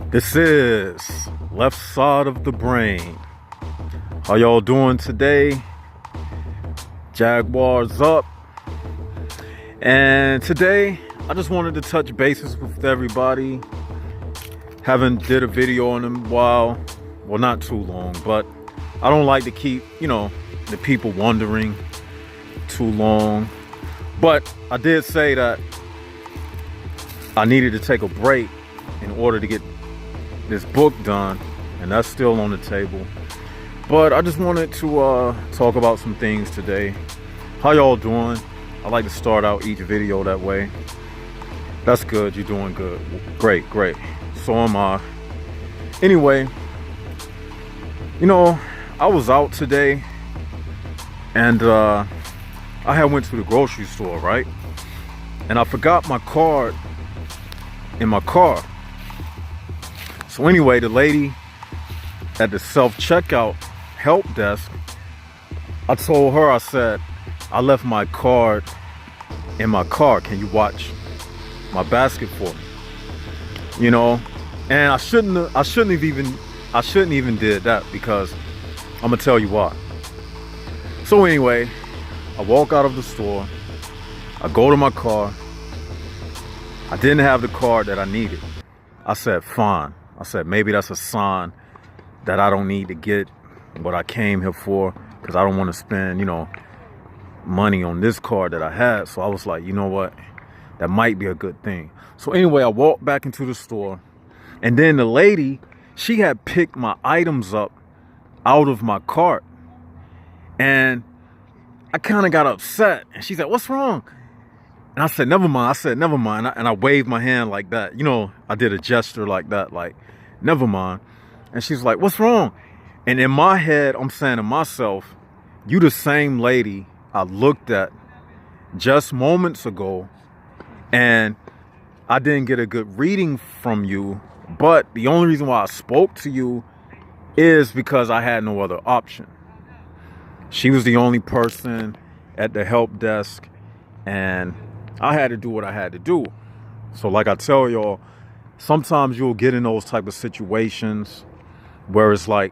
This is Left Side of the Brain. How y'all doing today? Jaguars up. And today, I just wanted to touch bases with everybody. Haven't did a video in a while. Well, not too long, but I don't like to keep, the people wondering too long. But I did say that I needed to take a break in order to get this book done, and that's still on the table. But I just wanted to talk about some things today. How y'all doing? I like to start out each video that way. That's good. You're doing good. Great. So am I. Anyway, I was out today, and I had went to the grocery store, right? And I forgot my card in my car. So anyway, the lady at the self-checkout help desk, I told her, I said, I left my card in my car. Can you watch my basket for me? And I shouldn't even did that, because I'm gonna tell you why. So anyway, I walk out of the store, I go to my car. I didn't have the card that I needed. I said, fine. I said, maybe that's a sign that I don't need to get what I came here for, because I don't want to spend, money on this card that I had. So I was like, you know what? That might be a good thing. So anyway, I walked back into the store, and then the lady, she had picked my items up out of my cart. And I kind of got upset. And she said, what's wrong? And I said, never mind. And I waved my hand like that. I did a gesture like that, like, never mind. And she's like, what's wrong? And in my head, I'm saying to myself, you the same lady I looked at just moments ago, and I didn't get a good reading from you. But the only reason why I spoke to you is because I had no other option. She was the only person at the help desk, and I had to do what I had to do. So like I tell y'all, sometimes you'll get in those type of situations where it's like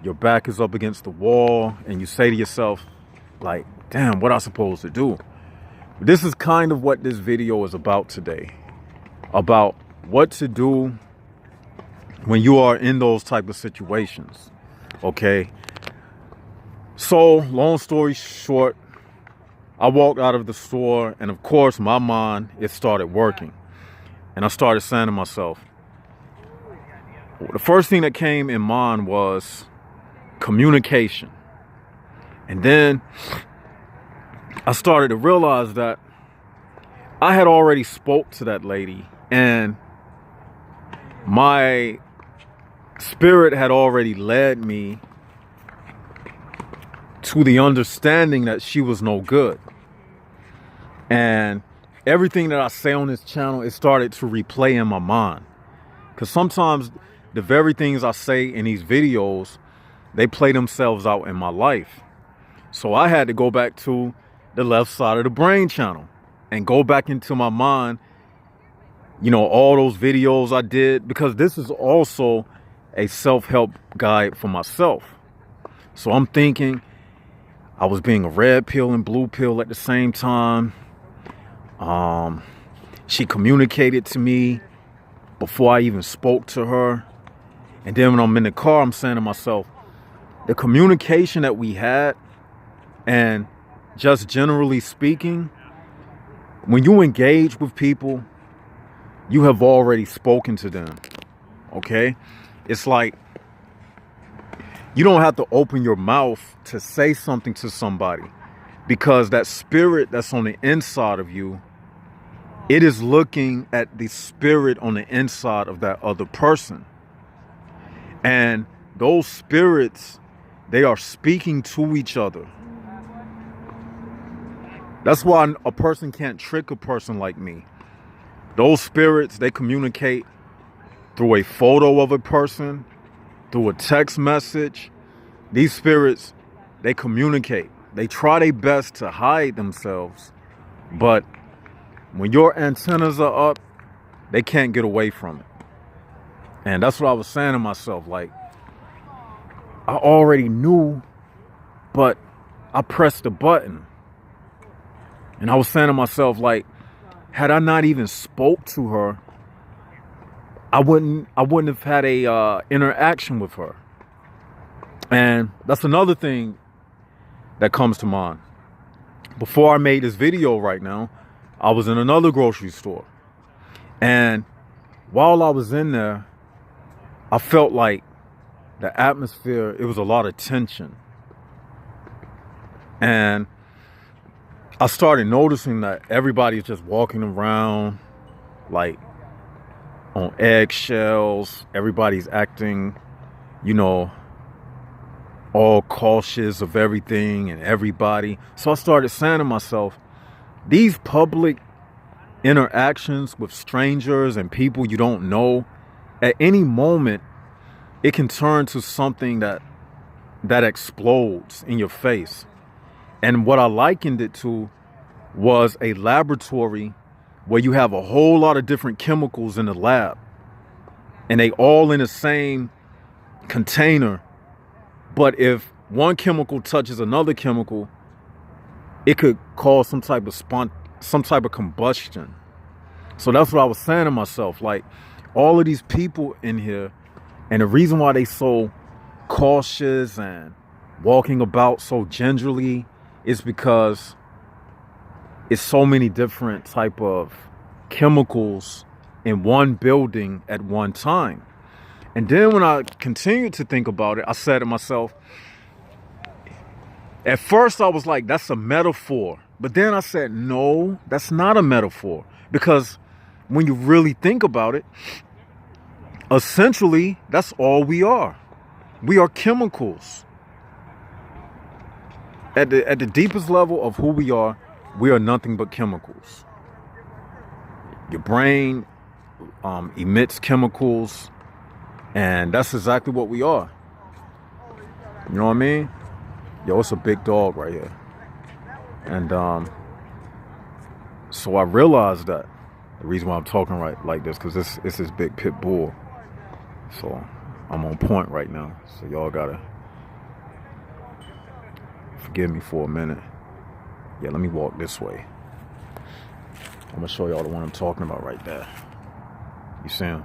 your back is up against the wall and you say to yourself, like, damn, what am I supposed to do? This is kind of what this video is about today. About what to do when you are in those type of situations. Okay? So, long story short, I walked out of the store, and of course, my mind, it started working. And I started saying to myself, the first thing that came in mind was communication. And then I started to realize that I had already spoke to that lady, and my spirit had already led me to the understanding that she was no good. And everything that I say on this channel, it started to replay in my mind. Because sometimes the very things I say in these videos, they play themselves out in my life. So I had to go back to the Left Side of the Brain channel and go back into my mind, all those videos I did, because this is also a self-help guide for myself. So I'm thinking I was being a red pill and blue pill at the same time. She communicated to me before I even spoke to her. And then when I'm in the car, I'm saying to myself, the communication that we had, and just generally speaking, when you engage with people, you have already spoken to them. Okay? It's like you don't have to open your mouth to say something to somebody, because that spirit that's on the inside of you, it is looking at the spirit on the inside of that other person. And those spirits, they are speaking to each other. That's why a person can't trick a person like me. Those spirits, they communicate through a photo of a person, through a text message. These spirits, they communicate. They try their best to hide themselves, but when your antennas are up, they can't get away from it. And that's what I was saying to myself. Like, I already knew, but I pressed the button. And I was saying to myself, like, had I not even spoke to her, I wouldn't have had a interaction with her. And that's another thing that comes to mind. Before I made this video right now, I was in another grocery store. And while I was in there, I felt like the atmosphere, it was a lot of tension. And I started noticing that everybody's just walking around like on eggshells. Everybody's acting, you know, all cautious of everything and everybody. So I started saying to myself, these public interactions with strangers and people you don't know, at any moment, it can turn to something that explodes in your face. And what I likened it to was a laboratory where you have a whole lot of different chemicals in the lab, and they all in the same container. But if one chemical touches another chemical, it could cause some type of combustion. So that's what I was saying to myself. Like, all of these people in here, and the reason why they so cautious and walking about so gingerly is because it's so many different type of chemicals in one building at one time. And then when I continued to think about it, I said to myself, at first I was like, that's a metaphor. But then I said, no, that's not a metaphor. Because when you really think about it, essentially, that's all we are. We are chemicals. At the deepest level of who we are nothing but chemicals. Your brain emits chemicals, and that's exactly what we are. You know what I mean? Yo, it's a big dog right here. And so I realized that the reason why I'm talking like this, because it's this big pit bull. So I'm on point right now. So y'all gotta forgive me for a minute. Yeah, let me walk this way. I'm gonna show y'all the one I'm talking about right there. You see him?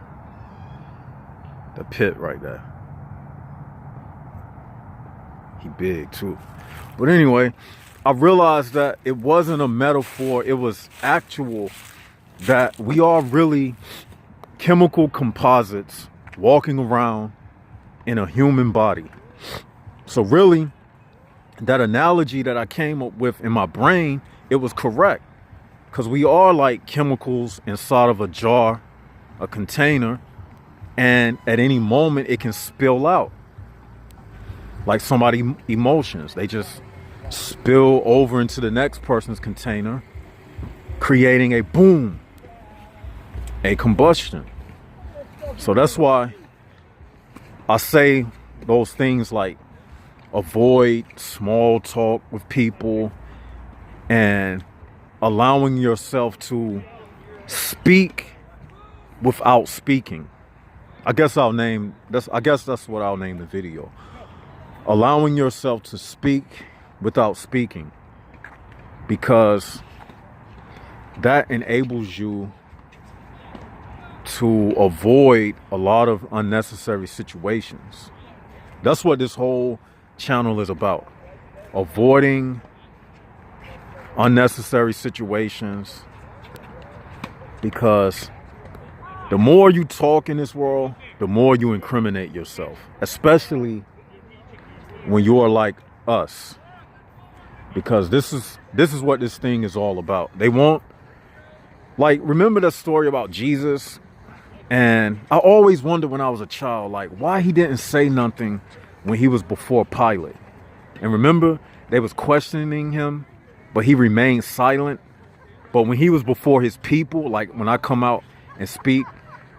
The pit right there. He big too. But anyway, I realized that it wasn't a metaphor. It was actual, that we are really chemical composites walking around in a human body. So really, that analogy that I came up with in my brain, it was correct. Because we are like chemicals inside of a jar, a container, and at any moment it can spill out. Like somebody's emotions, they just spill over into the next person's container, creating a boom, a combustion. So that's why I say those things like avoid small talk with people and allowing yourself to speak without speaking. I guess that's what I'll name the video. Allowing yourself to speak without speaking, because that enables you to avoid a lot of unnecessary situations. That's what this whole channel is about. Avoiding unnecessary situations, because the more you talk in this world, the more you incriminate yourself, especially when you are like us, because this is what this thing is all about. They want, like, remember that story about Jesus? And I always wondered when I was a child, like, why he didn't say nothing when he was before Pilate. And remember, they was questioning him, but he remained silent. But when he was before his people, like when I come out and speak,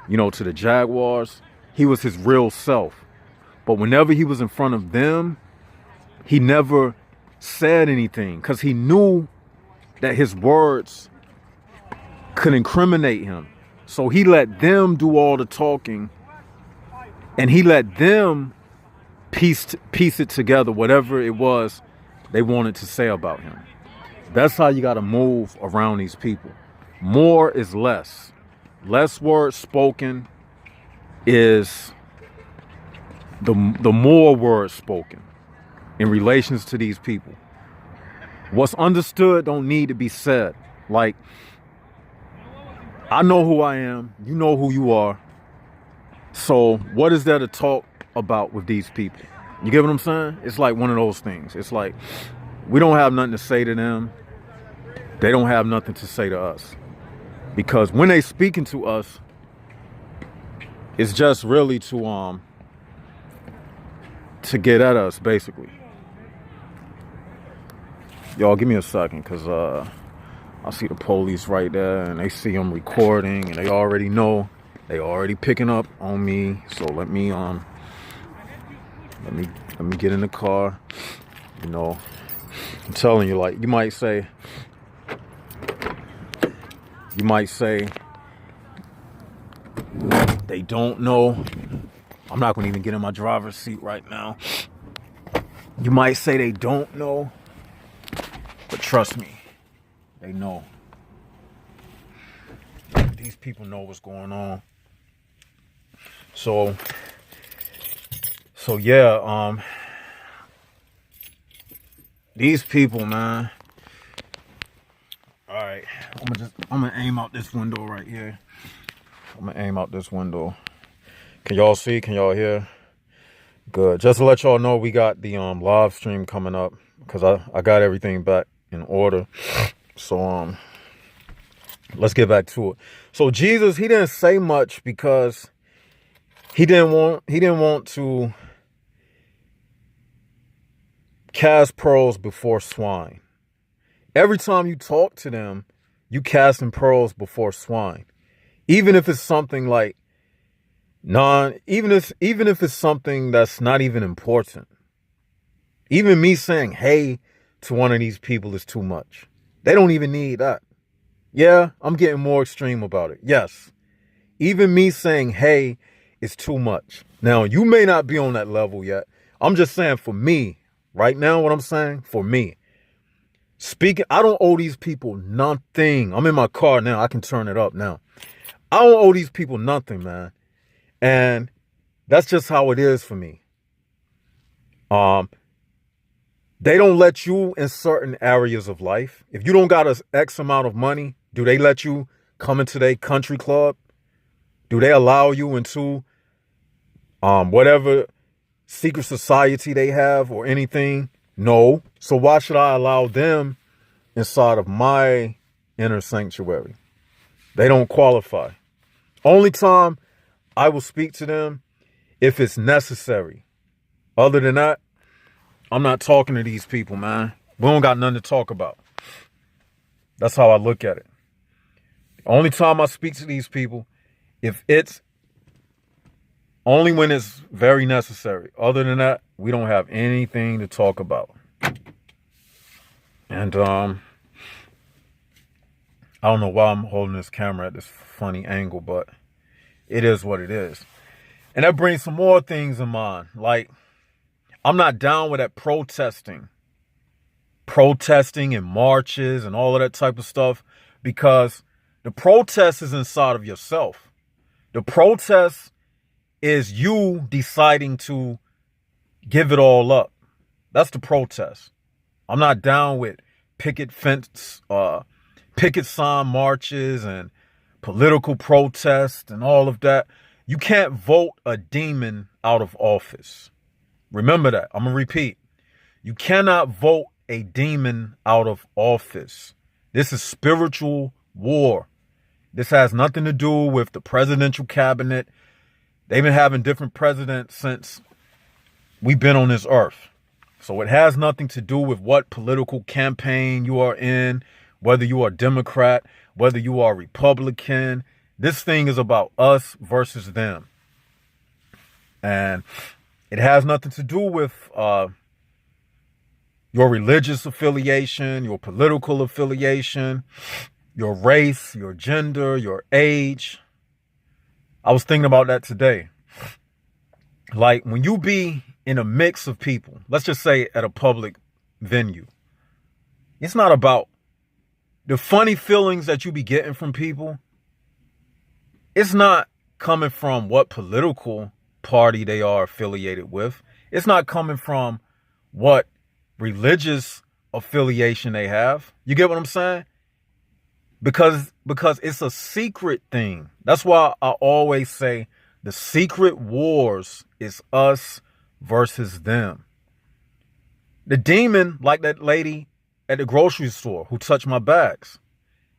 you know, to the Jaguars, he was his real self. But whenever he was in front of them, he never said anything, because he knew that his words could incriminate him. So he let them do all the talking And he let them piece it together, whatever it was they wanted to say about him. That's how you got to move around these people. More is less. Less words spoken is the more words spoken in relations to these people. What's understood don't need to be said. Like, I know who I am. You know who you are. So what is there to talk about with these people? You get what I'm saying? It's like one of those things. It's like we don't have nothing to say to them. They don't have nothing to say to us. Because when they speaking to us, it's just really to get at us, basically. Y'all, give me a second, because I see the police right there, and they see them recording, and they already know. They already picking up on me. So let me get in the car. You know, I'm telling you, like, you might say they don't know. I'm not going to even get in my driver's seat right now. You might say they don't know, but trust me, they know. These people know what's going on. So yeah, these people, man. All right, I'm gonna aim out this window right here. I'm gonna aim out this window. Can y'all see? Can y'all hear? Good. Just to let y'all know, we got the live stream coming up, because I got everything back in order. So let's get back to it. So Jesus, he didn't say much because he didn't want to cast pearls before swine. Every time you talk to them, you casting pearls before swine. Even if it's something like even if it's something that's not even important. Even me saying hey to one of these people is too much. They don't even need that. Yeah, I'm getting more extreme about it. Yes. Even me saying hey is too much. Now, you may not be on that level yet. I'm just saying, for me, right now, what I'm saying, for me, speaking, I don't owe these people nothing. I'm in my car now. I can turn it up now. I don't owe these people nothing, man. And that's just how it is for me. They don't let you in certain areas of life. If you don't got a X amount of money, do they let you come into their country club? Do they allow you into whatever secret society they have or anything? No. So why should I allow them inside of my inner sanctuary? They don't qualify. Only time I will speak to them if it's necessary. Other than that, I'm not talking to these people, man. We don't got nothing to talk about. That's how I look at it. The only time I speak to these people, if it's only when it's very necessary. Other than that, we don't have anything to talk about. And I don't know why I'm holding this camera at this funny angle, but it is what it is. And that brings some more things in mind. Like, I'm not down with that protesting and marches and all of that type of stuff, because the protest is inside of yourself. The protest is you deciding to give it all up. That's the protest. I'm not down with picket sign marches and political protests and all of that. You can't vote a demon out of office. Remember that. I'm going to repeat. You cannot vote a demon out of office. This is spiritual war. This has nothing to do with the presidential cabinet. They've been having different presidents since we've been on this earth. So it has nothing to do with what political campaign you are in, whether you are Democrat, whether you are Republican. This thing is about us versus them. And it has nothing to do with your religious affiliation, your political affiliation, your race, your gender, your age. I was thinking about that today. Like when you be in a mix of people, let's just say at a public venue, it's not about the funny feelings that you be getting from people. It's not coming from what political party they are affiliated with. It's not coming from what religious affiliation they have. You get what I'm saying? Because it's a secret thing. That's why I always say the secret wars is us versus them. The demon, like that lady at the grocery store who touched my bags,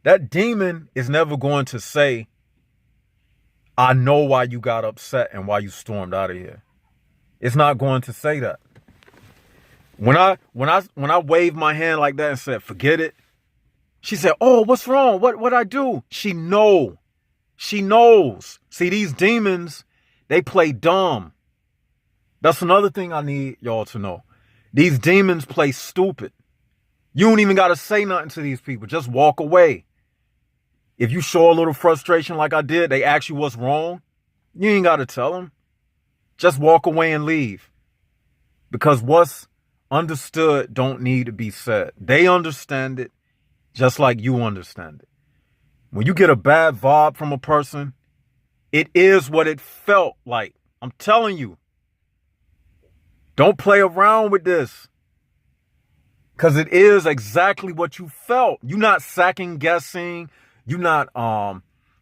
that demon is never going to say, I know why you got upset and why you stormed out of here. It's not going to say that. When I waved my hand like that and said, forget it, she said, oh, what's wrong? What I do? She knows. See, these demons, they play dumb. That's another thing I need y'all to know. These demons play stupid. You don't even got to say nothing to these people. Just walk away. If you show a little frustration like I did, they ask you what's wrong, you ain't got to tell them. Just walk away and leave. Because what's understood don't need to be said. They understand it just like you understand it. When you get a bad vibe from a person, it is what it felt like. I'm telling you. Don't play around with this. Because it is exactly what you felt. You're not second guessing. You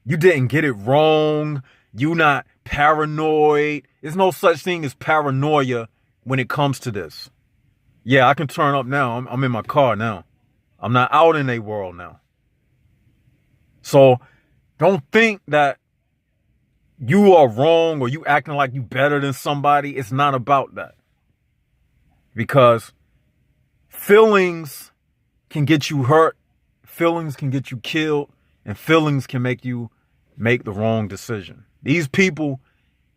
didn't get it wrong. You not paranoid. There's no such thing as paranoia when it comes to this. Yeah, I can turn up now. I'm in my car now. I'm not out in a world now. So don't think that you are wrong or you acting like you better than somebody. It's not about that. Because feelings can get you hurt. Feelings can get you killed. And feelings can make you make the wrong decision. These people,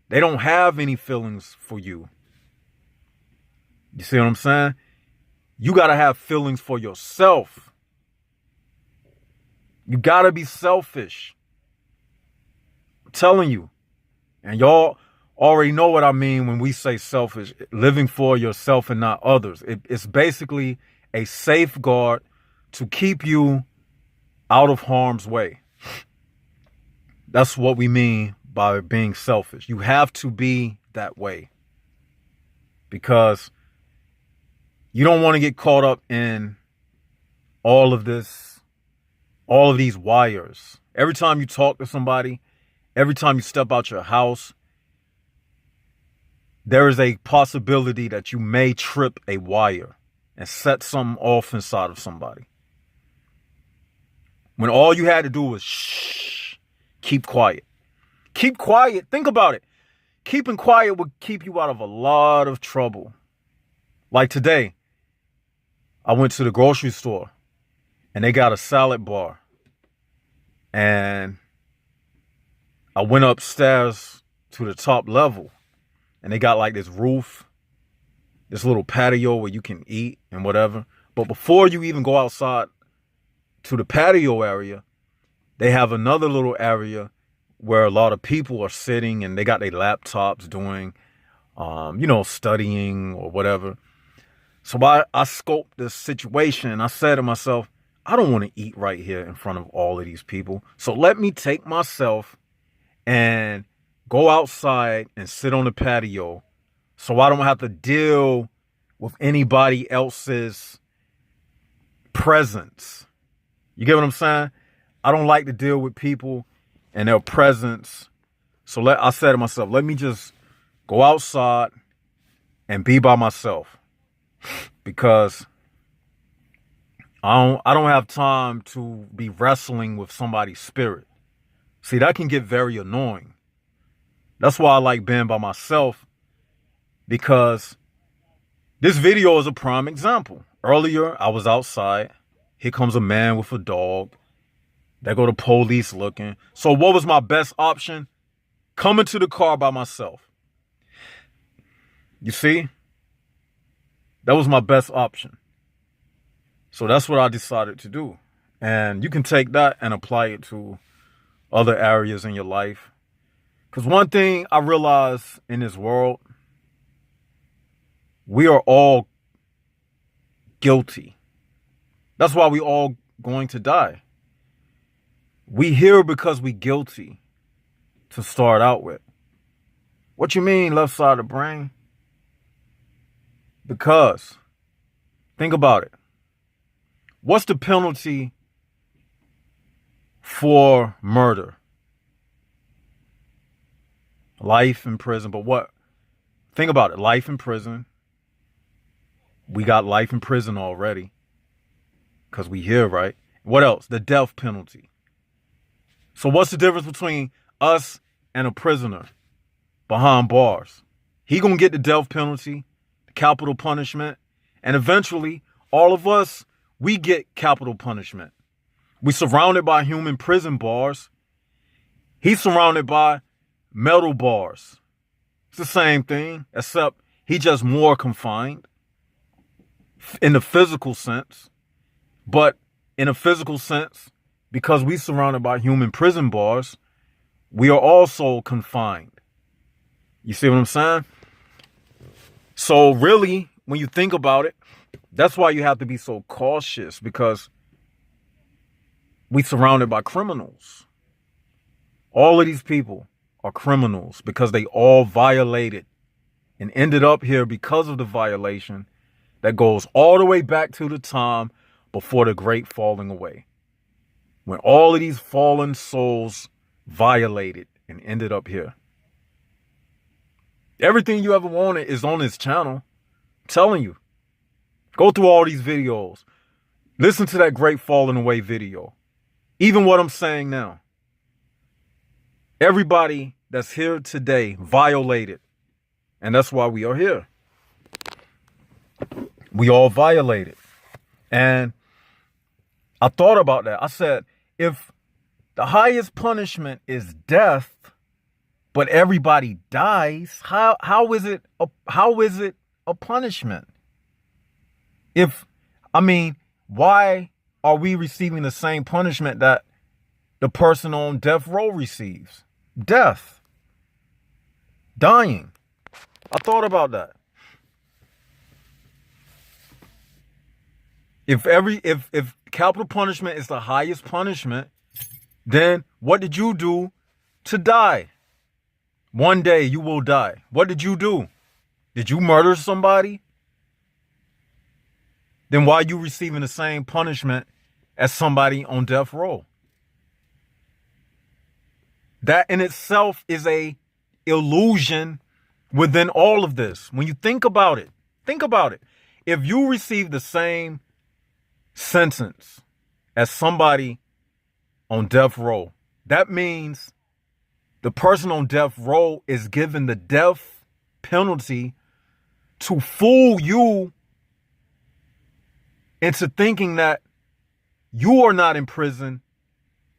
they don't have any feelings for you. You see what I'm saying? You got to have feelings for yourself. You got to be selfish. I'm telling you. And y'all already know what I mean when we say selfish. Living for yourself and not others. It's basically a safeguard to keep you out of harm's way. That's what we mean by being selfish. You have to be that way. Because you don't want to get caught up in all of this, all of these wires. Every time you talk to somebody, every time you step out your house, there is a possibility that you may trip a wire and set something off inside of somebody. When all you had to do was shh, keep quiet. Keep quiet. Think about it. Keeping quiet would keep you out of a lot of trouble. Like today, I went to the grocery store and they got a salad bar. And I went upstairs to the top level and they got like this roof, this little patio where you can eat and whatever. But before you even go outside to the patio area, they have another little area where a lot of people are sitting and they got their laptops doing, studying or whatever. So I scoped this situation and I said to myself, I don't want to eat right here in front of all of these people. So let me take myself and go outside and sit on the patio so I don't have to deal with anybody else's presence. You get what I'm saying? I don't like to deal with people and their presence. So I said to myself, let me just go outside and be by myself. Because I don't have time to be wrestling with somebody's spirit. See, that can get very annoying. That's why I like being by myself. Because this video is a prime example. Earlier, I was outside. Here comes a man with a dog. There go the police looking. So what was my best option? Coming to the car by myself. You see? That was my best option. So that's what I decided to do. And you can take that and apply it to other areas in your life. Because one thing I realized in this world, We are all guilty. That's why we all going to die. We here because we guilty to start out with. What you mean, left side of the brain? Because, think about it. What's the penalty for murder? Life in prison. But what? Think about it. Life in prison. We got life in prison already. Because we here, right? What else? The death penalty. So what's the difference between us and a prisoner behind bars? He gonna get the death penalty, the capital punishment, and eventually all of us, we get capital punishment. We surrounded by human prison bars. He's surrounded by metal bars. It's the same thing, except he just more confined in the physical sense. But in a physical sense, because we surrounded by human prison bars, we are also confined. You see what I'm saying? So really, when you think about it, that's why you have to be so cautious, because we surrounded by criminals. All of these people are criminals because they all violated and ended up here because of the violation that goes all the way back to the time before the great falling away, when all of these fallen souls violated and ended up here. Everything you ever wanted is on this channel. I'm telling you. Go through all these videos. Listen to that great falling away video. Even what I'm saying now. Everybody that's here today violated. And that's why we are here. We all violated. And I thought about that. I said, if the highest punishment is death, but everybody dies, how is it a punishment? Why are we receiving the same punishment that the person on death row receives? Death. Dying. I thought about that. If capital punishment is the highest punishment, then what did you do to die? One day you will die. What did you do? Did you murder somebody? Then why are you receiving the same punishment as somebody on death row? That in itself is a illusion within all of this. When you think about it. If you receive the same sentence as somebody on death row, that means the person on death row is given the death penalty to fool you into thinking that you are not in prison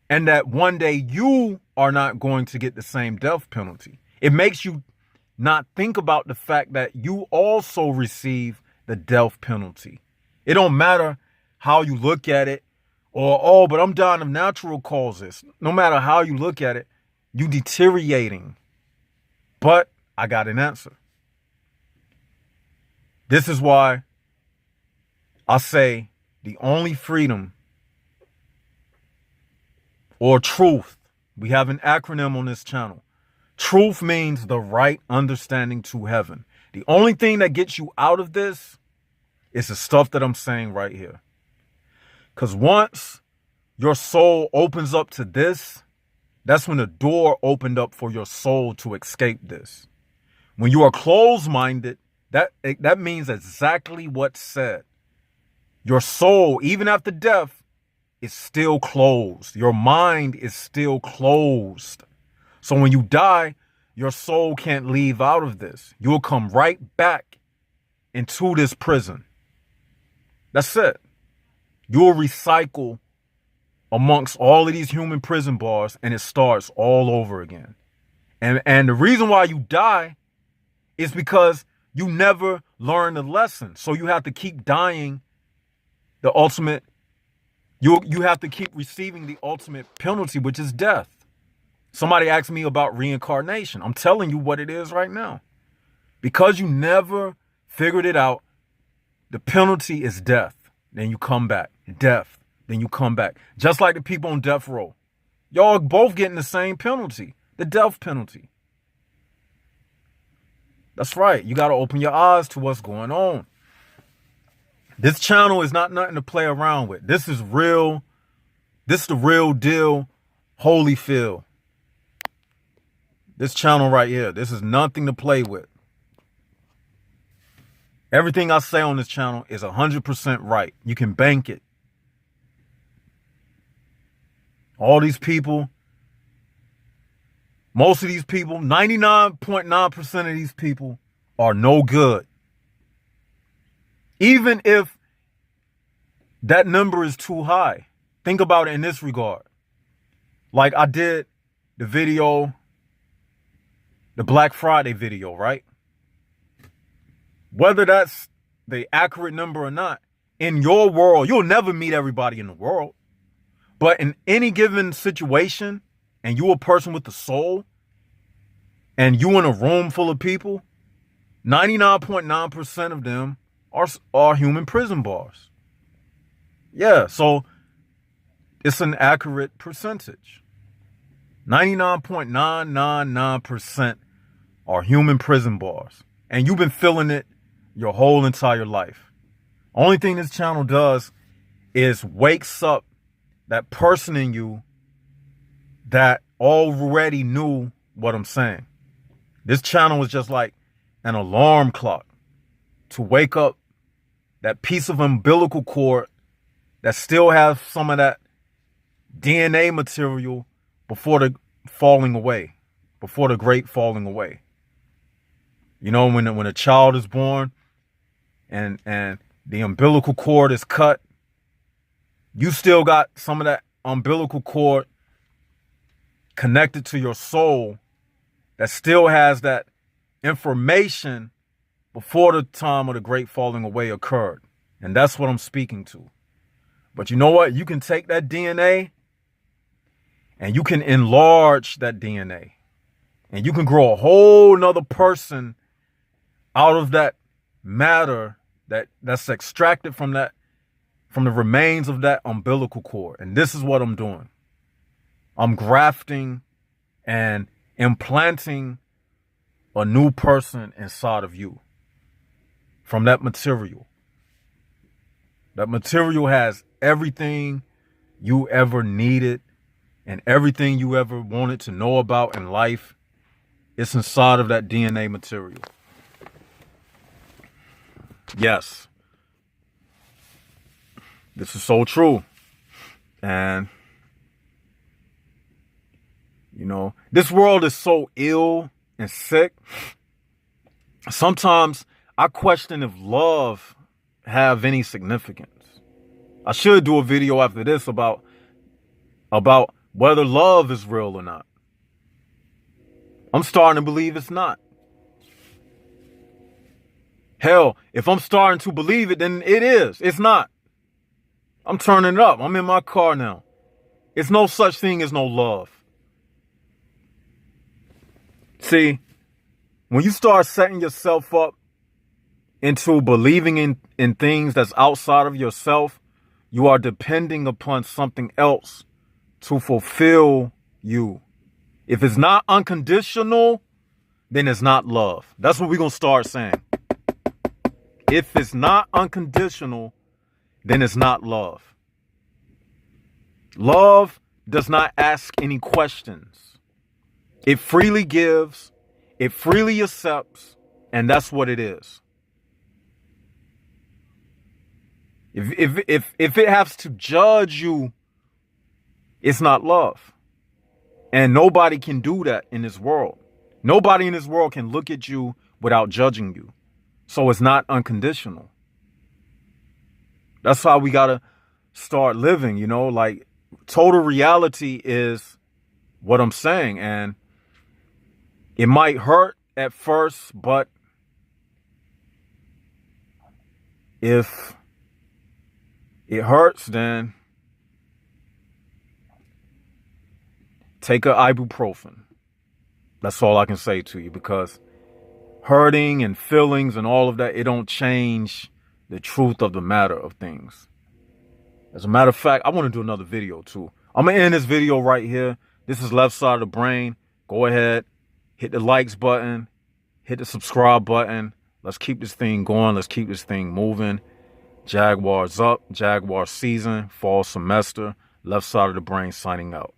and that one day you are not going to get the same death penalty. It makes you not think about the fact that you also receive the death penalty. It don't matter how you look at it, or, but I'm dying of natural causes. No matter how you look at it, you deteriorating. But I got an answer. This is why I say the only freedom or truth, we have an acronym on this channel. Truth means the right understanding to heaven. The only thing that gets you out of this is the stuff that I'm saying right here. Because once your soul opens up to this, that's when the door opened up for your soul to escape this. When you are closed-minded, that means exactly what's said. Your soul, even after death, is still closed. Your mind is still closed. So when you die, your soul can't leave out of this. You'll come right back into this prison. That's it. You'll recycle amongst all of these human prison bars, and it starts all over again. And the reason why you die is because you never learn the lesson. So you have to keep dying the ultimate. You have to keep receiving the ultimate penalty, which is death. Somebody asked me about reincarnation. I'm telling you what it is right now. Because you never figured it out. The penalty is death. Then you come back. Death. Then you come back. Just like the people on death row. Y'all are both getting the same penalty. The death penalty. That's right. You got to open your eyes to what's going on. This channel is not nothing to play around with. This is real. This is the real deal. Holyfield. This channel right here. This is nothing to play with. Everything I say on this channel is 100% right. You can bank it. All these people, most of these people, 99.9% of these people are no good. Even if that number is too high. Think about it in this regard. Like I did the video, the Black Friday video, right? Whether that's the accurate number or not, in your world, you'll never meet everybody in the world. But in any given situation, and you a person with a soul, and you in a room full of people, 99.9% of them are human prison bars. Yeah, so it's an accurate percentage. 99.999% are human prison bars. And you've been feeling it your whole entire life. Only thing this channel does is wakes up that person in you that already knew what I'm saying. This channel is just like an alarm clock to wake up that piece of umbilical cord that still has some of that DNA material before the falling away, before the great falling away. You know, when a child is born and the umbilical cord is cut, you still got some of that umbilical cord connected to your soul that still has that information before the time of the great falling away occurred. And that's what I'm speaking to. But you know what? You can take that DNA and you can enlarge that DNA. And you can grow a whole nother person out of that matter that's extracted from the remains of that umbilical cord. And this is what I'm doing. I'm grafting and implanting a new person inside of you from that material. That material has everything you ever needed and everything you ever wanted to know about in life. It's inside of that DNA material. Yes. This is so true. And, you know, this world is so ill and sick. Sometimes I question if love have any significance. I should do a video after this about whether love is real or not. I'm starting to believe it's not. Hell, if I'm starting to believe it, then it is. It's not. I'm turning it up. I'm in my car now. It's no such thing as no love. See, when you start setting yourself up into believing in things that's outside of yourself, you are depending upon something else to fulfill you. If it's not unconditional, then it's not love. That's what we're going to start saying. If it's not unconditional, then it's not love. Love does not ask any questions. It freely gives, it freely accepts, and that's what it is. If it has to judge you, it's not love. And nobody can do that in this world. Nobody in this world can look at you without judging you. So it's not unconditional. That's how we got to start living, you know, like total reality is what I'm saying. And it might hurt at first, but if it hurts, then take a ibuprofen. That's all I can say to you, because hurting and feelings and all of that, it don't change the truth of the matter of things. As a matter of fact, I want to do another video too. I'm going to end this video right here. This is Left Side of the Brain. Go ahead, hit the likes button, hit the subscribe button. Let's keep this thing going. Let's keep this thing moving. Jaguars up, Jaguar season, fall semester. Left Side of the Brain signing out.